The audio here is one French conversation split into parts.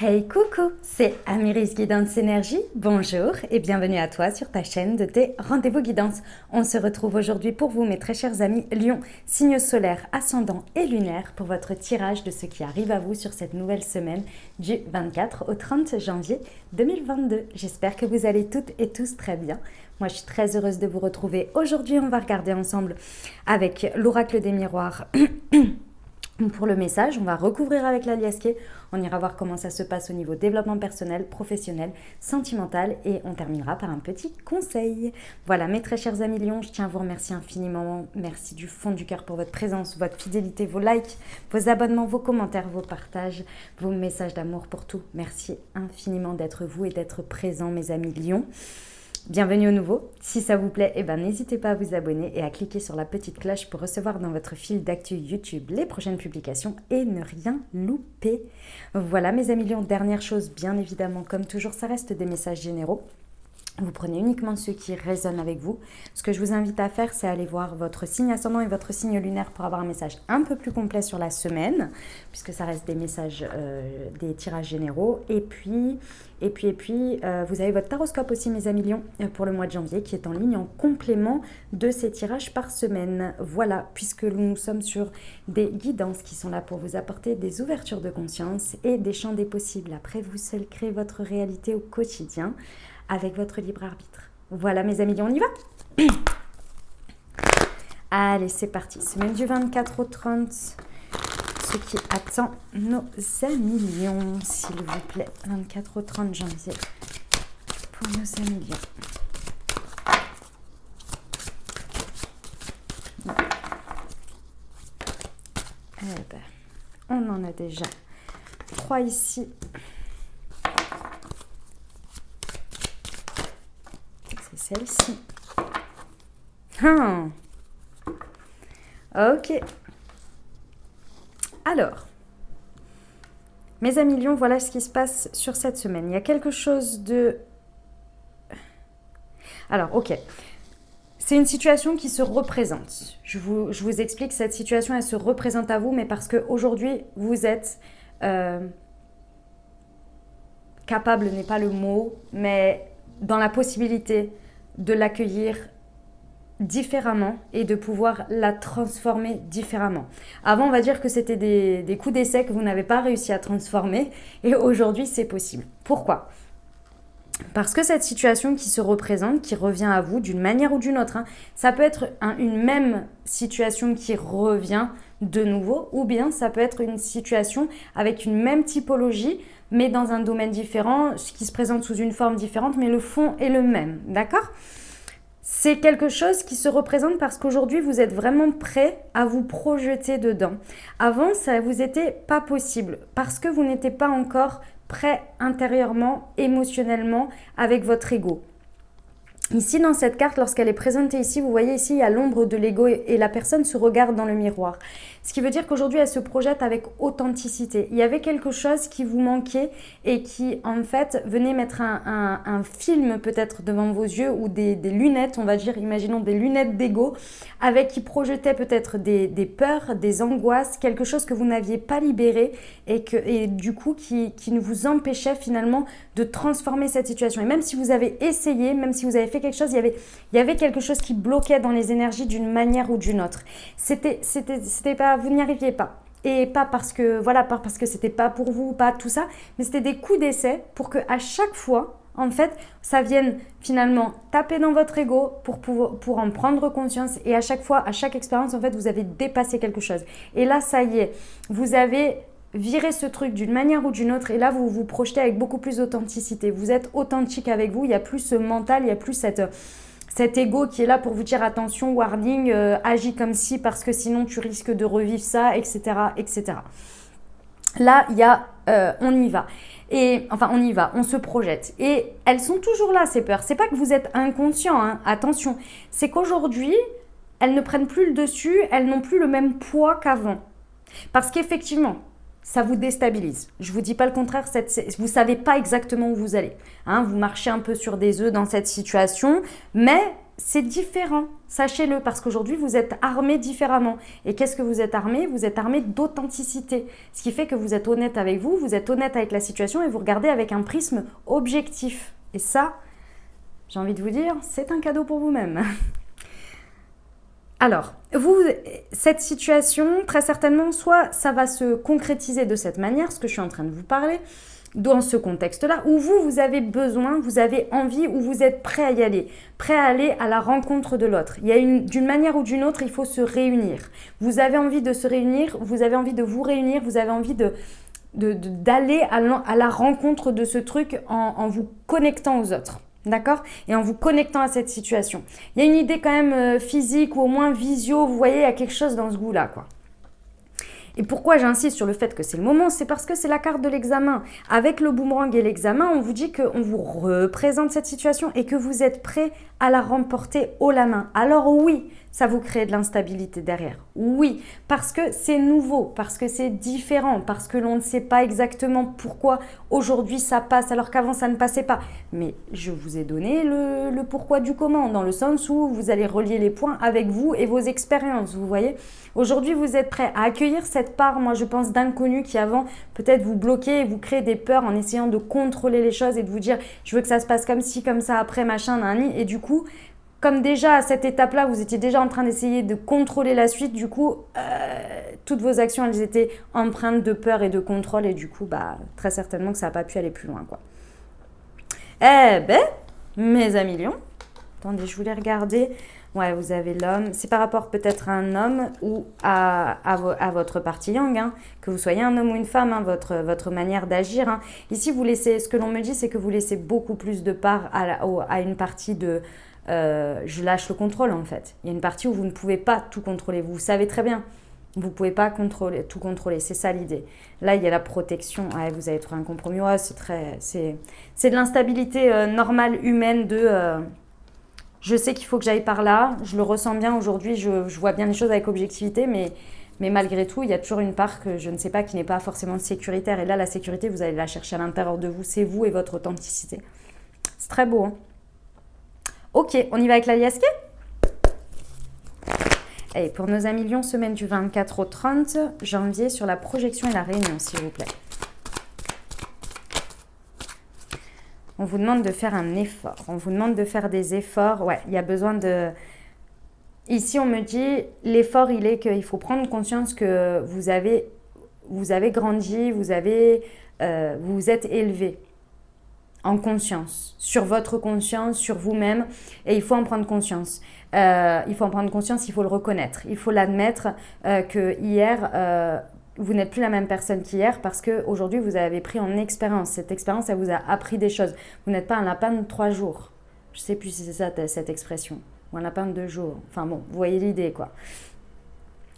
Hey coucou, c'est Amiris Guidance Énergie, bonjour et bienvenue à toi sur ta chaîne de tes rendez-vous guidance. On se retrouve aujourd'hui pour vous mes très chers amis Lion, signe solaire, ascendant et lunaire pour votre tirage de ce qui arrive à vous sur cette nouvelle semaine du 24 au 30 janvier 2022. J'espère que vous allez toutes et tous très bien. Moi je suis très heureuse de vous retrouver. Aujourd'hui on va regarder ensemble avec l'oracle des miroirs. Pour le message, on va recouvrir avec la liasquée, on ira voir comment ça se passe au niveau développement personnel, professionnel, sentimental et on terminera par un petit conseil. Voilà mes très chers amis Lions, je tiens à vous remercier infiniment, merci du fond du cœur pour votre présence, votre fidélité, vos likes, vos abonnements, vos commentaires, vos partages, vos messages d'amour pour tout. Merci infiniment d'être vous et d'être présents mes amis Lions. Bienvenue au nouveau, si ça vous plaît, n'hésitez pas à vous abonner et à cliquer sur la petite cloche pour recevoir dans votre fil d'actu YouTube les prochaines publications et ne rien louper. Voilà mes amis Lions, dernière chose, bien évidemment, comme toujours, ça reste des messages généraux. Vous prenez uniquement ceux qui résonnent avec vous. Ce que je vous invite à faire, c'est aller voir votre signe ascendant et votre signe lunaire pour avoir un message un peu plus complet sur la semaine, puisque ça reste des messages, des tirages généraux. Et puis, vous avez votre taroscope aussi, mes amis Lions, pour le mois de janvier, qui est en ligne en complément de ces tirages par semaine. Voilà, puisque nous sommes sur des guidances qui sont là pour vous apporter des ouvertures de conscience et des champs des possibles. Après, vous seul créez votre réalité au quotidien, avec votre libre arbitre. Voilà mes amis, on y va. Allez, c'est parti. Semaine du 24 au 30. Ce qui attend nos amis Lions, s'il vous plaît. 24 au 30 janvier pour nos amis Lions. On en a déjà 3 ici. Celle-ci. Ok. Alors, mes amis Lions, voilà ce qui se passe sur cette semaine. Il y a quelque chose de... Alors, ok. C'est une situation qui se représente. Je vous explique, cette situation, elle se représente à vous, mais parce qu'aujourd'hui, vous êtes... capable n'est pas le mot, mais dans la possibilité de l'accueillir différemment et de pouvoir la transformer différemment. Avant, on va dire que c'était des coups d'essai que vous n'avez pas réussi à transformer et aujourd'hui, c'est possible. Pourquoi ? Parce que cette situation qui se représente, qui revient à vous d'une manière ou d'une autre, ça peut être une même situation qui revient de nouveau ou bien ça peut être une situation avec une même typologie mais dans un domaine différent, qui se présente sous une forme différente, mais le fond est le même, d'accord ? C'est quelque chose qui se représente parce qu'aujourd'hui, vous êtes vraiment prêt à vous projeter dedans. Avant, ça ne vous était pas possible parce que vous n'étiez pas encore prêt intérieurement, émotionnellement, avec votre ego. Ici, dans cette carte, lorsqu'elle est présentée ici, vous voyez ici, il y a l'ombre de l'ego et la personne se regarde dans le miroir. Ce qui veut dire qu'aujourd'hui, elle se projette avec authenticité. Il y avait quelque chose qui vous manquait et qui, en fait, venait mettre un film peut-être devant vos yeux ou des lunettes, on va dire, imaginons des lunettes d'ego, avec qui projetait peut-être des peurs, des angoisses, quelque chose que vous n'aviez pas libéré et du coup, qui ne vous empêchait finalement de transformer cette situation. Et même si vous avez essayé, même si vous avez fait quelque chose, il y avait quelque chose qui bloquait dans les énergies d'une manière ou d'une autre. C'était pas, vous n'y arriviez pas. Et pas parce que, voilà, pas parce que c'était pas pour vous, pas tout ça, mais c'était des coups d'essai pour que à chaque fois, en fait, ça vienne finalement taper dans votre ego pour en prendre conscience. Et à chaque fois, à chaque expérience, en fait, vous avez dépassé quelque chose. Et là, ça y est, vous avez viré ce truc d'une manière ou d'une autre et là, vous vous projetez avec beaucoup plus d'authenticité. Vous êtes authentique avec vous, il n'y a plus ce mental, il n'y a plus cet ego qui est là pour vous dire attention, warning, agis comme si parce que sinon tu risques de revivre ça, etc. etc. Là, il y a on y va. Et enfin, on y va, on se projette. Et elles sont toujours là, ces peurs. C'est pas que vous êtes inconscient, hein, attention. C'est qu'aujourd'hui, elles ne prennent plus le dessus, elles n'ont plus le même poids qu'avant. Parce qu'effectivement, ça vous déstabilise. Je ne vous dis pas le contraire, vous ne savez pas exactement où vous allez. Hein, vous marchez un peu sur des œufs dans cette situation, mais c'est différent, sachez-le, parce qu'aujourd'hui, vous êtes armé différemment. Et qu'est-ce que vous êtes armé? Vous êtes armé d'authenticité. Ce qui fait que vous êtes honnête avec vous, vous êtes honnête avec la situation et vous regardez avec un prisme objectif. Et ça, j'ai envie de vous dire, c'est un cadeau pour vous-même. Alors, cette situation, très certainement, soit ça va se concrétiser de cette manière, ce que je suis en train de vous parler, dans ce contexte-là, où vous avez besoin, vous avez envie, ou vous êtes prêt à y aller, prêt à aller à la rencontre de l'autre. D'une manière ou d'une autre, il faut se réunir. Vous avez envie de se réunir, vous avez envie de vous réunir, vous avez envie d'aller à la rencontre de ce truc en vous connectant aux autres. D'accord? Et en vous connectant à cette situation. Il y a une idée quand même physique ou au moins visio, vous voyez, il y a quelque chose dans ce goût-là, quoi. Et pourquoi j'insiste sur le fait que c'est le moment? C'est parce que c'est la carte de l'examen. Avec le boomerang et l'examen, on vous dit qu'on vous représente cette situation et que vous êtes prêt à la remporter haut la main. Alors oui, ça vous crée de l'instabilité derrière. Oui, parce que c'est nouveau, parce que c'est différent, parce que l'on ne sait pas exactement pourquoi aujourd'hui ça passe alors qu'avant ça ne passait pas. Mais je vous ai donné le pourquoi du comment, dans le sens où vous allez relier les points avec vous et vos expériences, vous voyez. Aujourd'hui, vous êtes prêt à accueillir cette part, moi je pense, d'inconnu qui avant peut-être vous bloquait et vous crée des peurs en essayant de contrôler les choses et de vous dire je veux que ça se passe comme ci, comme ça, après, machin, nani. Et du coup, comme déjà à cette étape-là, vous étiez déjà en train d'essayer de contrôler la suite, du coup, toutes vos actions, elles étaient empreintes de peur et de contrôle et du coup, très certainement que ça n'a pas pu aller plus loin, quoi. Eh ben, mes amis lions, attendez, je voulais regarder. Ouais, vous avez l'homme. C'est par rapport peut-être à un homme ou à votre partie yang, hein, que vous soyez un homme ou une femme, hein, votre manière d'agir. Hein. Ici, vous laissez, ce que l'on me dit, c'est que vous laissez beaucoup plus de part à une partie de... je lâche le contrôle, en fait. Il y a une partie où vous ne pouvez pas tout contrôler. Vous savez très bien. Vous ne pouvez pas tout contrôler. C'est ça l'idée. Là, il y a la protection. Ouais, vous avez trouvé un compromis. Ouais, c'est de l'instabilité normale humaine de... je sais qu'il faut que j'aille par là, je le ressens bien aujourd'hui, je vois bien les choses avec objectivité, mais malgré tout, il y a toujours une part que je ne sais pas qui n'est pas forcément sécuritaire. Et là, la sécurité, vous allez la chercher à l'intérieur de vous, c'est vous et votre authenticité. C'est très beau, hein. Ok, on y va avec la liasquée. Et pour nos amis Lions, semaine du 24 au 30 janvier sur la projection et la réunion, s'il vous plaît. On vous demande de faire un effort. On vous demande de faire des efforts. Ouais, il y a besoin de... Ici, on me dit, l'effort, il est qu'il faut prendre conscience que vous avez grandi, vous êtes élevé en conscience, sur votre conscience, sur vous-même. Et il faut en prendre conscience. Il faut en prendre conscience, il faut le reconnaître. Il faut l'admettre que hier... vous n'êtes plus la même personne qu'hier parce qu'aujourd'hui, vous avez pris en expérience. Cette expérience, elle vous a appris des choses. Vous n'êtes pas un lapin de 3 jours. Je ne sais plus si c'est ça, cette expression. Ou un lapin de 2 jours. Enfin bon, vous voyez l'idée, quoi.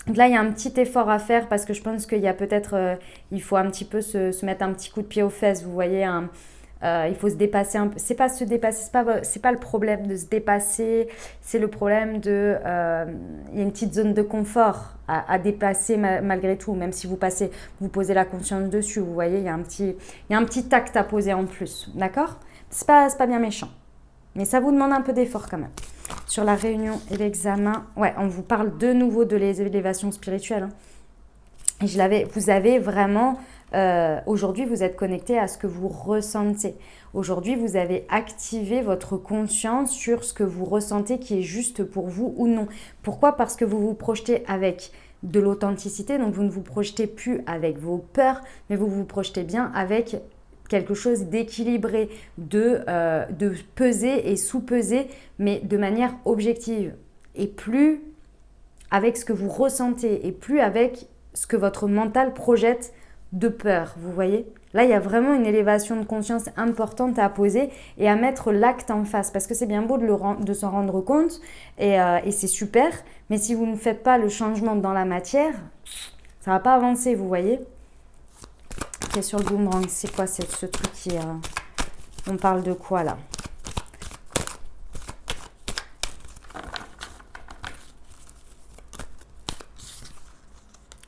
Donc là, il y a un petit effort à faire parce que je pense qu'il y a peut-être... il faut un petit peu se mettre un petit coup de pied aux fesses. Vous voyez, il faut se dépasser un peu. C'est pas se dépasser, c'est pas le problème de se dépasser, c'est le problème de... il y a une petite zone de confort à dépasser malgré tout, même si vous posez la conscience dessus, vous voyez, il y a un petit tact à poser en plus, d'accord? C'est pas bien méchant, mais ça vous demande un peu d'effort quand même. Sur la réunion et l'examen, ouais, on vous parle de nouveau de l'élévation spirituelle, hein. Et vous avez vraiment... aujourd'hui, vous êtes connecté à ce que vous ressentez. Aujourd'hui, vous avez activé votre conscience sur ce que vous ressentez qui est juste pour vous ou non. Pourquoi? Parce que vous vous projetez avec de l'authenticité, donc vous ne vous projetez plus avec vos peurs, mais vous vous projetez bien avec quelque chose d'équilibré, de peser et sous-peser, mais de manière objective. Et plus avec ce que vous ressentez et plus avec ce que votre mental projette de peur, vous voyez? Là, il y a vraiment une élévation de conscience importante à poser et à mettre l'acte en face. Parce que c'est bien beau de s'en rendre compte et c'est super. Mais si vous ne faites pas le changement dans la matière, ça ne va pas avancer, vous voyez? Ok, sur le boomerang, c'est quoi ce truc qui... on parle de quoi là?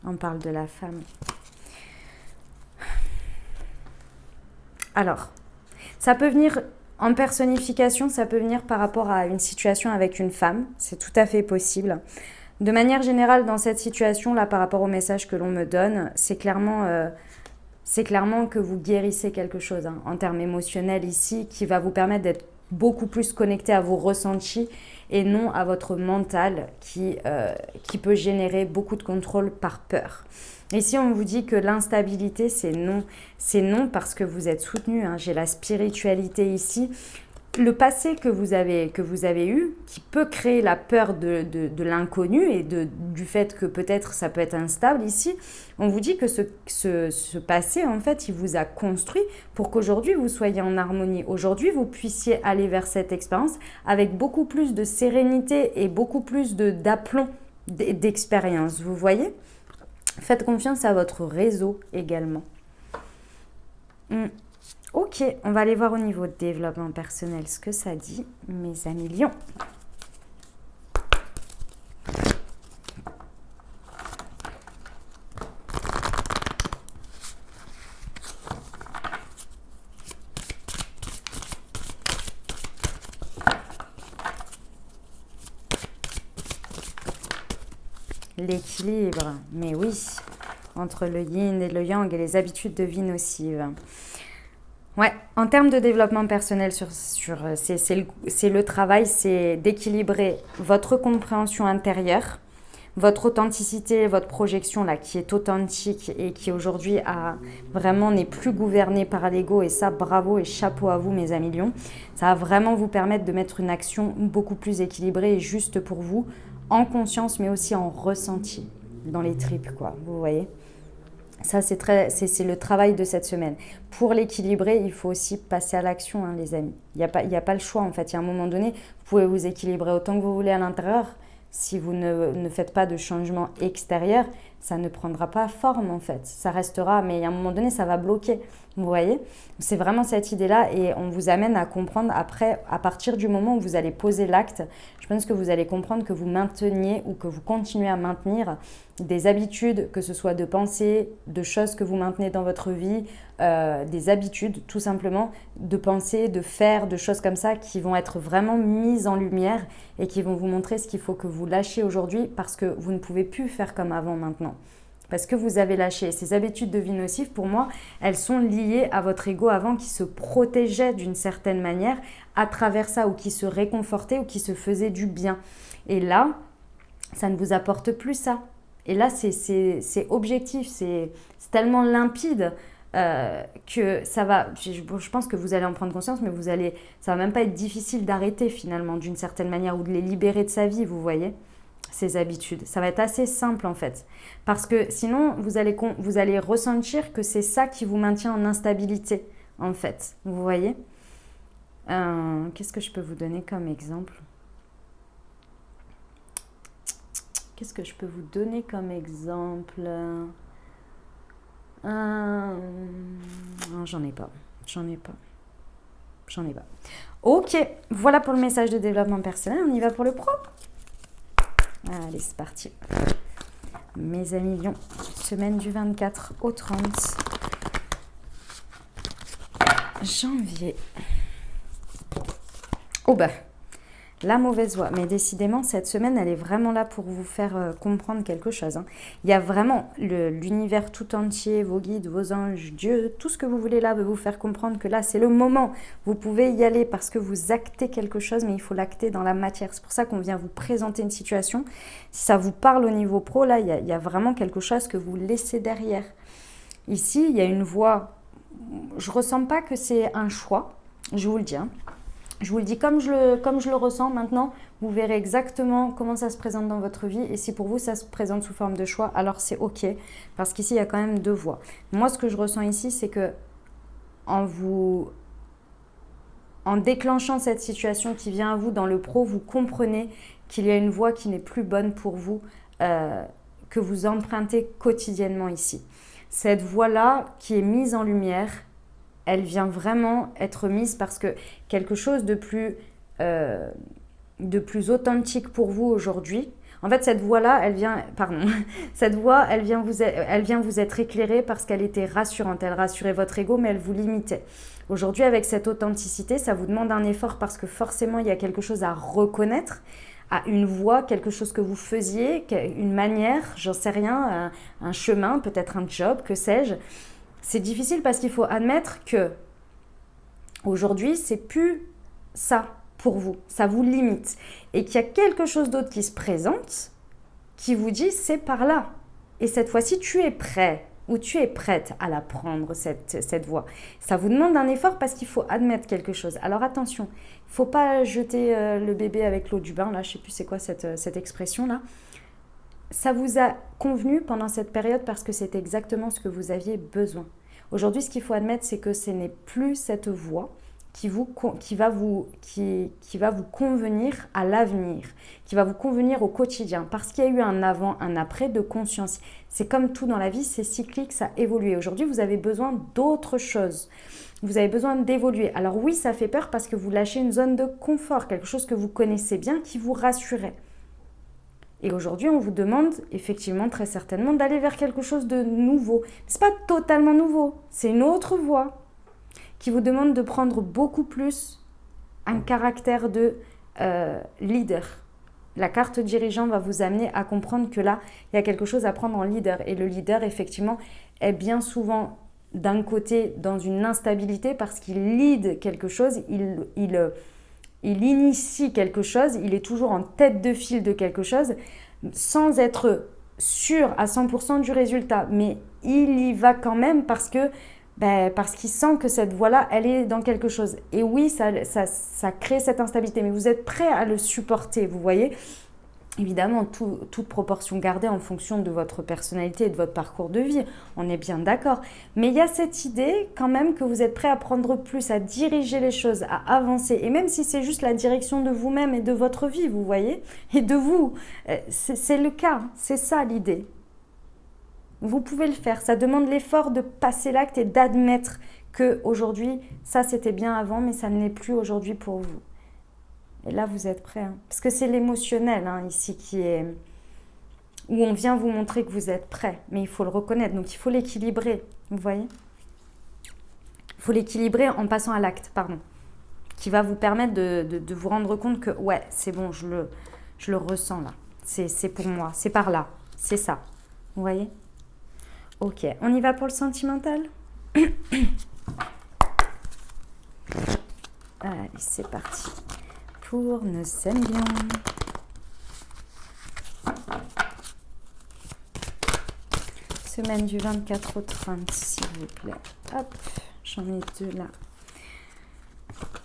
On parle de la femme. Alors, ça peut venir En personnification, ça peut venir par rapport à une situation avec une femme. C'est tout à fait possible. De manière générale, dans cette situation-là, par rapport au message que l'on me donne, c'est clairement que vous guérissez quelque chose en termes émotionnels ici, qui va vous permettre d'être beaucoup plus connecté à vos ressentis et non à votre mental qui peut générer beaucoup de contrôle par peur. Ici, on vous dit que l'instabilité, c'est non. C'est non parce que vous êtes soutenu. J'ai la spiritualité ici. Le passé que vous avez eu, qui peut créer la peur de l'inconnu et du fait que peut-être ça peut être instable ici, on vous dit que ce passé, en fait, il vous a construit pour qu'aujourd'hui vous soyez en harmonie. Aujourd'hui, vous puissiez aller vers cette expérience avec beaucoup plus de sérénité et beaucoup plus d'aplomb, d'expérience. Vous voyez ? Faites confiance à votre réseau également. Ok, on va aller voir au niveau de développement personnel ce que ça dit, mes amis lions. L'équilibre, mais oui, entre le yin et le yang et les habitudes de vie nocives. Ouais, en termes de développement personnel, c'est le travail, c'est d'équilibrer votre compréhension intérieure, votre authenticité, votre projection là qui est authentique et qui aujourd'hui vraiment n'est plus gouvernée par l'ego, et ça bravo et chapeau à vous mes amis lions. Ça va vraiment vous permettre de mettre une action beaucoup plus équilibrée et juste pour vous, en conscience mais aussi en ressenti, dans les tripes quoi, vous voyez. Ça, c'est le travail de cette semaine. Pour l'équilibrer, il faut aussi passer à l'action, les amis. Il n'y a pas le choix, en fait. Il y a un moment donné, vous pouvez vous équilibrer autant que vous voulez à l'intérieur. Si vous ne faites pas de changement extérieur, ça ne prendra pas forme, en fait. Ça restera, mais à un moment donné, ça va bloquer. Vous voyez ? C'est vraiment cette idée-là et on vous amène à comprendre après, à partir du moment où vous allez poser l'acte, je pense que vous allez comprendre que vous mainteniez ou que vous continuez à maintenir des habitudes, que ce soit de pensée, de choses que vous maintenez dans votre vie, des habitudes tout simplement, de penser, de faire, de choses comme ça qui vont être vraiment mises en lumière et qui vont vous montrer ce qu'il faut que vous lâchiez aujourd'hui parce que vous ne pouvez plus faire comme avant maintenant. Parce que vous avez lâché. Ces habitudes de vie nocives, pour moi, elles sont liées à votre ego avant qui se protégeait d'une certaine manière à travers ça ou qui se réconfortait ou qui se faisait du bien. Et là, ça ne vous apporte plus ça. Et là, c'est objectif, c'est tellement limpide que ça va, je pense que vous allez en prendre conscience, mais ça va même pas être difficile d'arrêter finalement d'une certaine manière ou de les libérer de sa vie, vous voyez, ces habitudes. Ça va être assez simple en fait, parce que sinon vous allez ressentir que c'est ça qui vous maintient en instabilité en fait, vous voyez. Qu'est-ce que je peux vous donner comme exemple ? Qu'est-ce que je peux vous donner comme exemple ? Non, j'en ai pas. Ok, voilà pour le message de développement personnel. On y va pour le pro. Allez, c'est parti. Mes amis lions, semaine du 24 au 30 janvier. Oh bah, la mauvaise voie. Mais décidément, cette semaine, elle est vraiment là pour vous faire comprendre quelque chose. Il y a vraiment l'univers tout entier, vos guides, vos anges, Dieu, tout ce que vous voulez là veut vous faire comprendre que là, c'est le moment. Vous pouvez y aller parce que vous actez quelque chose, mais il faut l'acter dans la matière. C'est pour ça qu'on vient vous présenter une situation. Si ça vous parle au niveau pro, là, il y a vraiment quelque chose que vous laissez derrière. Ici, il y a une voie. Je ne ressens pas que c'est un choix, je vous le dis. Je vous le dis comme je le ressens maintenant, vous verrez exactement comment ça se présente dans votre vie. Et si pour vous, ça se présente sous forme de choix, alors c'est OK. Parce qu'ici, il y a quand même deux voies. Moi, ce que je ressens ici, c'est que en déclenchant cette situation qui vient à vous dans le pro, vous comprenez qu'il y a une voie qui n'est plus bonne pour vous, que vous empruntez quotidiennement ici. Cette voie-là qui est mise en lumière, elle vient vraiment être mise parce que quelque chose de plus authentique pour vous aujourd'hui, En fait, cette voix-là, elle vient, pardon, cette voix, elle vient vous être éclairée parce qu'elle était rassurante. Elle rassurait votre ego, mais elle vous limitait. Aujourd'hui, avec cette authenticité, ça vous demande un effort parce que forcément, il y a quelque chose à reconnaître, à une voix, quelque chose que vous faisiez, une manière, j'en sais rien, un chemin, peut-être un job, que sais-je. C'est difficile parce qu'il faut admettre que aujourd'hui, c'est plus ça pour vous, ça vous limite. Et qu'il y a quelque chose d'autre qui se présente, qui vous dit c'est par là. Et cette fois-ci, tu es prêt ou tu es prête à la prendre, cette voie. Ça vous demande un effort parce qu'il faut admettre quelque chose. Alors attention, il ne faut pas jeter le bébé avec l'eau du bain, là, je ne sais plus c'est quoi cette expression-là. Ça vous a convenu pendant cette période parce que c'est exactement ce que vous aviez besoin. Aujourd'hui, ce qu'il faut admettre, c'est que ce n'est plus cette voie qui va vous convenir à l'avenir, qui va vous convenir au quotidien, parce qu'il y a eu un avant, un après de conscience. C'est comme tout dans la vie, c'est cyclique, ça évolue. Aujourd'hui, vous avez besoin d'autre chose. Vous avez besoin d'évoluer. Alors oui, ça fait peur parce que vous lâchez une zone de confort, quelque chose que vous connaissez bien, qui vous rassurait. Et aujourd'hui, on vous demande effectivement, très certainement, d'aller vers quelque chose de nouveau. Ce n'est pas totalement nouveau, c'est une autre voie qui vous demande de prendre beaucoup plus un caractère de leader. La carte dirigeant va vous amener à comprendre que là, il y a quelque chose à prendre en leader. Et le leader, effectivement, est bien souvent d'un côté dans une instabilité parce qu'il lead quelque chose, il initie quelque chose, il est toujours en tête de file de quelque chose sans être sûr à 100% du résultat. Mais il y va quand même parce qu'il sent que cette voie-là, elle est dans quelque chose. Et oui, ça crée cette instabilité, mais vous êtes prêt à le supporter, vous voyez. Évidemment, toute proportion gardée en fonction de votre personnalité et de votre parcours de vie, on est bien d'accord. Mais il y a cette idée quand même que vous êtes prêt à prendre plus, à diriger les choses, à avancer. Et même si c'est juste la direction de vous-même et de votre vie, vous voyez, et de vous, c'est le cas, c'est ça l'idée. Vous pouvez le faire, ça demande l'effort de passer l'acte et d'admettre qu'aujourd'hui, ça c'était bien avant, mais ça ne l'est plus aujourd'hui pour vous. Et là, vous êtes prêts. Hein. Parce que c'est l'émotionnel ici qui est... où on vient vous montrer que vous êtes prêts. Mais il faut le reconnaître, donc il faut l'équilibrer, vous voyez. Il faut l'équilibrer en passant à l'acte, pardon. Qui va vous permettre de vous rendre compte que, ouais, c'est bon, je le ressens là. C'est pour moi, c'est par là, c'est ça. Vous voyez ? Ok, on y va pour le sentimental. Allez, c'est parti. Pour nous sommes bien. Semaine du 24 au 30, s'il vous plaît. Hop, j'en ai deux là.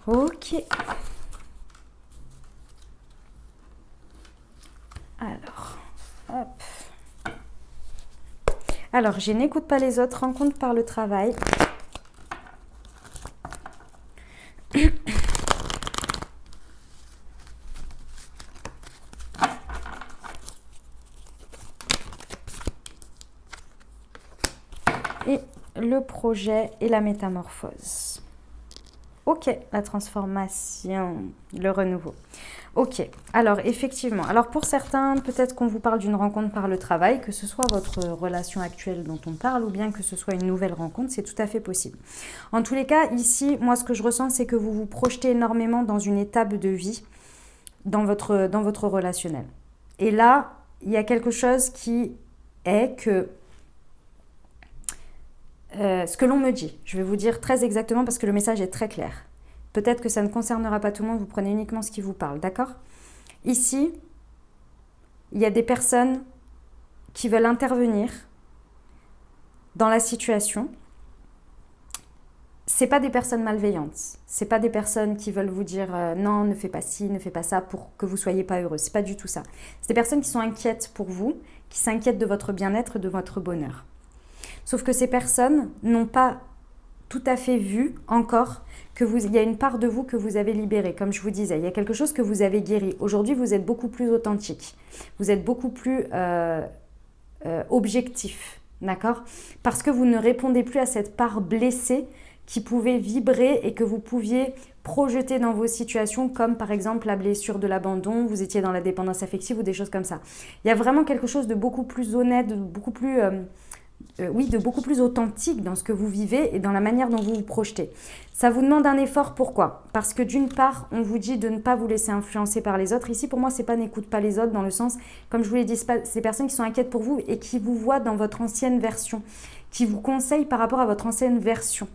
Ok. Alors, hop. Alors, je n'écoute pas les autres, rencontre par le travail. Et le projet et la métamorphose. Ok, la transformation, le renouveau. Ok, alors effectivement, alors pour certains, peut-être qu'on vous parle d'une rencontre par le travail, que ce soit votre relation actuelle dont on parle ou bien que ce soit une nouvelle rencontre, c'est tout à fait possible. En tous les cas, ici, moi ce que je ressens, c'est que vous vous projetez énormément dans une étape de vie, dans votre relationnel. Et là, il y a quelque chose qui est que... ce que l'on me dit, je vais vous dire très exactement parce que le message est très clair. Peut-être que ça ne concernera pas tout le monde, vous prenez uniquement ce qui vous parle, d'accord ? Ici, il y a des personnes qui veulent intervenir dans la situation. Ce n'est pas des personnes malveillantes, ce n'est pas des personnes qui veulent vous dire non, ne fais pas ci, ne fais pas ça pour que vous ne soyez pas heureux. Ce n'est pas du tout ça. C'est des personnes qui sont inquiètes pour vous, qui s'inquiètent de votre bien-être, de votre bonheur. Sauf que ces personnes n'ont pas tout à fait vu encore il y a une part de vous que vous avez libérée. Comme je vous disais, il y a quelque chose que vous avez guéri. Aujourd'hui, vous êtes beaucoup plus authentique. Vous êtes beaucoup plus objectif, d'accord ? Parce que vous ne répondez plus à cette part blessée qui pouvaient vibrer et que vous pouviez projeter dans vos situations, comme par exemple la blessure de l'abandon, vous étiez dans la dépendance affective ou des choses comme ça. Il y a vraiment quelque chose de beaucoup plus honnête, de beaucoup plus, de beaucoup plus authentique dans ce que vous vivez et dans la manière dont vous vous projetez. Ça vous demande un effort, pourquoi? Parce que d'une part, on vous dit de ne pas vous laisser influencer par les autres. Ici, pour moi, c'est pas n'écoute pas les autres dans le sens, comme je vous l'ai dit, c'est personnes qui sont inquiètes pour vous et qui vous voient dans votre ancienne version, qui vous conseillent par rapport à votre ancienne version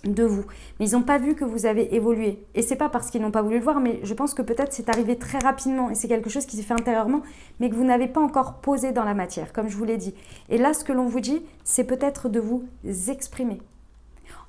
de vous. Mais ils n'ont pas vu que vous avez évolué. Et c'est pas parce qu'ils n'ont pas voulu le voir, mais je pense que peut-être c'est arrivé très rapidement et c'est quelque chose qui s'est fait intérieurement, mais que vous n'avez pas encore posé dans la matière, comme je vous l'ai dit. Et là, ce que l'on vous dit, c'est peut-être de vous exprimer.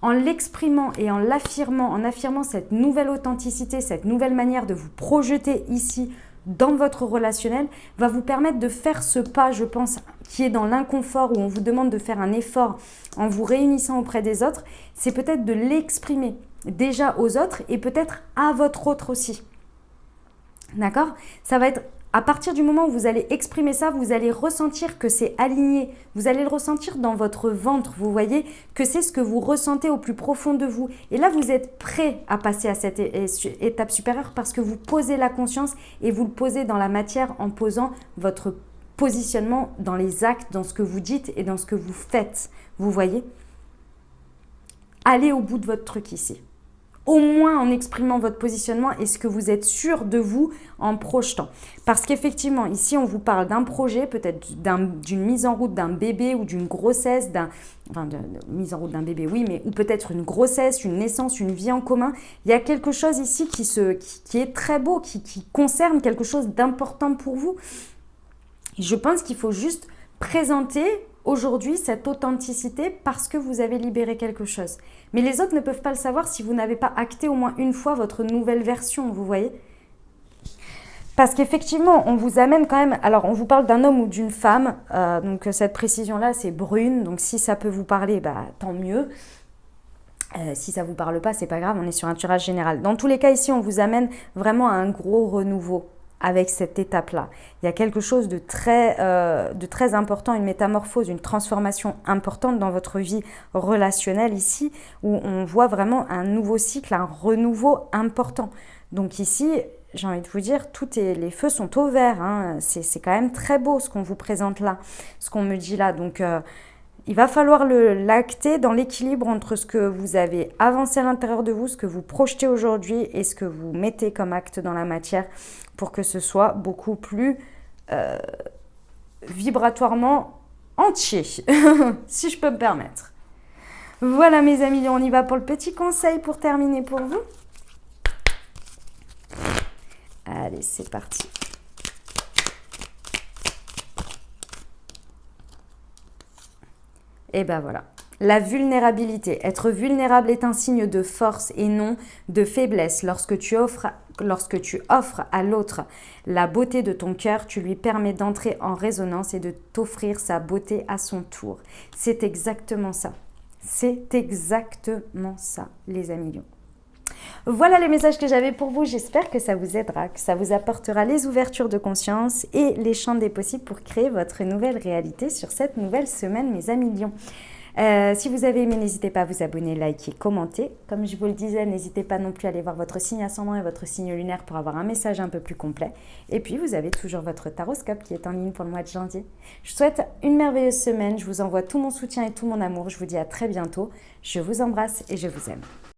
En l'exprimant et en l'affirmant, en affirmant cette nouvelle authenticité, cette nouvelle manière de vous projeter ici dans votre relationnel, va vous permettre de faire ce pas, je pense, qui est dans l'inconfort, où on vous demande de faire un effort en vous réunissant auprès des autres, c'est peut-être de l'exprimer déjà aux autres et peut-être à votre autre aussi. D'accord? Ça va être à partir du moment où vous allez exprimer ça, vous allez ressentir que c'est aligné. Vous allez le ressentir dans votre ventre. Vous voyez que c'est ce que vous ressentez au plus profond de vous. Et là, vous êtes prêt à passer à cette étape supérieure parce que vous posez la conscience et vous le posez dans la matière en posant votre positionnement dans les actes, dans ce que vous dites et dans ce que vous faites. Vous voyez? Allez au bout de votre truc ici. Au moins en exprimant votre positionnement et ce que vous êtes sûr de vous en projetant. Parce qu'effectivement, ici, on vous parle d'un projet, peut-être d'une mise en route d'un bébé ou d'une grossesse, mise en route d'un bébé, oui, mais ou peut-être une grossesse, une naissance, une vie en commun. Il y a quelque chose ici qui est très beau, qui concerne quelque chose d'important pour vous. Et je pense qu'il faut juste présenter aujourd'hui cette authenticité parce que vous avez libéré quelque chose. Mais les autres ne peuvent pas le savoir si vous n'avez pas acté au moins une fois votre nouvelle version, vous voyez? Parce qu'effectivement, on vous amène quand même... Alors, on vous parle d'un homme ou d'une femme. Donc, cette précision-là, c'est brune. Donc, si ça peut vous parler, tant mieux. Si ça ne vous parle pas, c'est pas grave. On est sur un tirage général. Dans tous les cas, ici, on vous amène vraiment à un gros renouveau avec cette étape-là. Il y a quelque chose de très important, une métamorphose, une transformation importante dans votre vie relationnelle ici, où on voit vraiment un nouveau cycle, un renouveau important. Donc ici, j'ai envie de vous dire, les feux sont au vert. Hein. C'est quand même très beau ce qu'on vous présente là, ce qu'on me dit là. Donc il va falloir l'acter dans l'équilibre entre ce que vous avez avancé à l'intérieur de vous, ce que vous projetez aujourd'hui et ce que vous mettez comme acte dans la matière pour que ce soit beaucoup plus vibratoirement entier, si je peux me permettre. Voilà mes amis, on y va pour le petit conseil pour terminer pour vous. Allez, c'est parti. Et ben voilà. La vulnérabilité. Être vulnérable est un signe de force et non de faiblesse. Lorsque tu offres à l'autre la beauté de ton cœur, tu lui permets d'entrer en résonance et de t'offrir sa beauté à son tour. C'est exactement ça. C'est exactement ça, les amis. Voilà les messages que j'avais pour vous. J'espère que ça vous aidera, que ça vous apportera les ouvertures de conscience et les champs des possibles pour créer votre nouvelle réalité sur cette nouvelle semaine, mes amis lions. Si vous avez aimé, n'hésitez pas à vous abonner, liker, commenter. Comme je vous le disais, n'hésitez pas non plus à aller voir votre signe ascendant et votre signe lunaire pour avoir un message un peu plus complet. Et puis, vous avez toujours votre taroscope qui est en ligne pour le mois de janvier. Je vous souhaite une merveilleuse semaine. Je vous envoie tout mon soutien et tout mon amour. Je vous dis à très bientôt. Je vous embrasse et je vous aime.